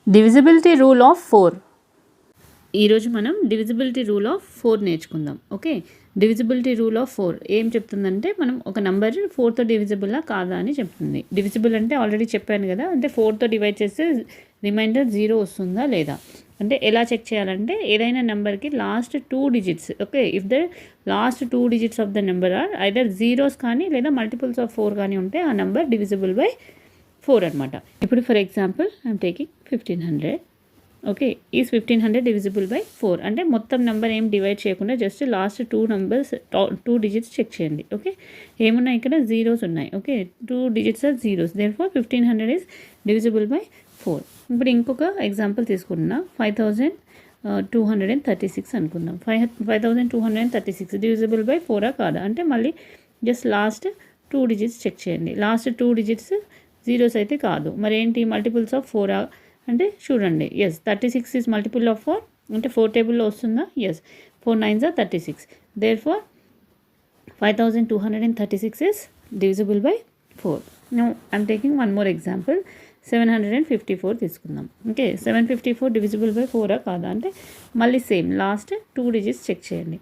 Divisibility rule of 4. ఈరోజు మనం divisibility rule of 4 నేర్చుకుందాం. ఓకే, డివిజిబిలిటీ రూల్ ఆఫ్ 4 ఏం చెప్తుందంటే మనం ఒక నంబర్ 4తో డివిజిబులా కాదా అని చెప్తుంది. డివిజిబుల్ అంటే ఆల్రెడీ చెప్పాను కదా, అంటే 4తో డివైడ్ చేస్తే రిమైండర్ 0 వస్తుందా లేదా. అంటే ఎలా చెక్ చేయాలంటే ఏదైనా నెంబర్కి last 2 digits, okay, if the last 2 digits of the number are either zeros కానీ లేదా మల్టిపుల్స్ ఆఫ్ 4 కానీ ఉంటే ఆ నెంబర్ డివిజిబుల్ బై 4 అనమాట. ఇప్పుడు for example I'm taking 1500. Okay, is 1500 divisible by 4 అంటే మొత్తం నెంబర్ ఏం డివైడ్ చేయకుండా జస్ట్ లాస్ట్ 2 డిజిట్స్ చెక్ చేయండి. ఓకే, ఏమున్నాయి ఇక్కడ జీరోస్ ఉన్నాయి. Okay, 2 digits are zeros, therefore 1500 is divisible by 4. ఇప్పుడు ఇంకొక ఎగ్జాంపుల్ తీసుకున్నా 5236 అనుకుందాం. 5236 డివిజిబుల్ బై 4 కాదా అంటే మళ్ళీ జస్ట్ లాస్ట్ 2 డిజిట్స్ చెక్ చేయండి. లాస్ట్ 2 డిజిట్స్ జీరోస్ అయితే కాదు, మరి ఏంటి మల్టిపుల్స్ ఆఫ్ 4 అంటే చూడండి. ఎస్, 36 ఈజ్ మల్టిపుల్ ఆఫ్ 4 అంటే 4 టేబుల్లో వస్తుందా. Yes, 4 9s are 36, therefore 5236 is divisible by 4. Now I'm taking one more example 754 తీసుకుందాం. ఓకే, 754 డివిజిబుల్ బై 4 కాదా అంటే మళ్ళీ సేమ్ లాస్ట్ 2 డిజిట్స్ చెక్ చేయండి.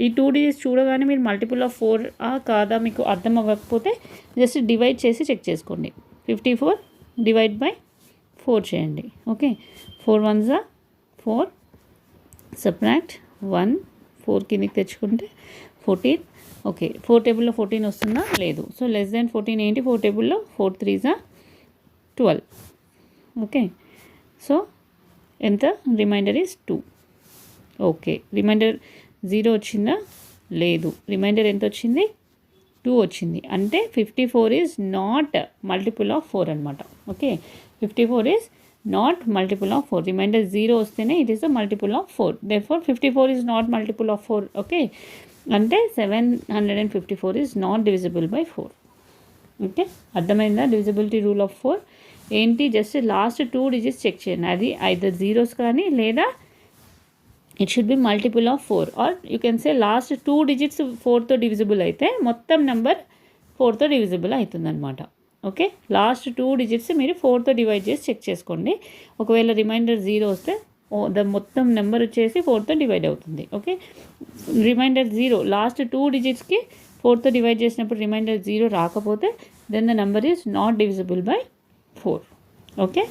ఈ 2 డిజిట్స్ చూడగానే మీరు మల్టిపుల్ ఆఫ్ 4 కాదా మీకు అర్థం అవ్వకపోతే జస్ట్ డివైడ్ చేసి చెక్ చేసుకోండి. 54 డివైడ్ బై 4 చేయండి. ఓకే, 4 1s are 4, సబ్ట్రాక్ట్ 1, 4 కిందికి తెచ్చుకుంటే 14. ఓకే, 4 టేబుల్లో 14 వస్తుందా లేదు. సో లెస్ దాన్ 14 ఏంటి 4 టేబుల్లో 4 3s are 12. ఓకే, సో ఎంత రిమైండర్ ఈజ్ 2. ఓకే, రిమైండర్ 0 వచ్చిందా లేదు, రిమైండర్ ఎంత వచ్చింది 2 వచ్చింది. అంటే 54 ఈజ్ నాట్ మల్టిపుల్ ఆఫ్ 4 అనమాట. Okay, 54 is not multiple of 4. Remainder 0 వస్తేనే it is the multiple of 4. Therefore 54 is not multiple of 4. Okay, అంటే 754 is not divisible by 4. Okay, అర్థమైందా డివిజిబిలిటీ రూల్ ఆఫ్ 4 ఏంటి. జస్ట్ లాస్ట్ 2 డిజిట్స్ చెక్ చేయండి, అది either zeros కానీ లేదా it should be multiple of 4 or you can say last 2 digits 4తో divisible అయితే మొత్తం నెంబర్ 4తో డివిజిబుల్ అవుతుందన్నమాట. ఓకే, లాస్ట్ 2 డిజిట్స్ మీరు 4తో డివైడ్ చేసి చెక్ చేసుకోండి. ఒకవేళ రిమైండర్ 0 వస్తే మొత్తం నెంబర్ వచ్చేసి 4తో డివైడ్ అవుతుంది. ఓకే, రిమైండర్ 0 లాస్ట్ 2 డిజిట్స్కి 4తో డివైడ్ చేసినప్పుడు రిమైండర్ 0 రాకపోతే then the number is not divisible by 4. Okay.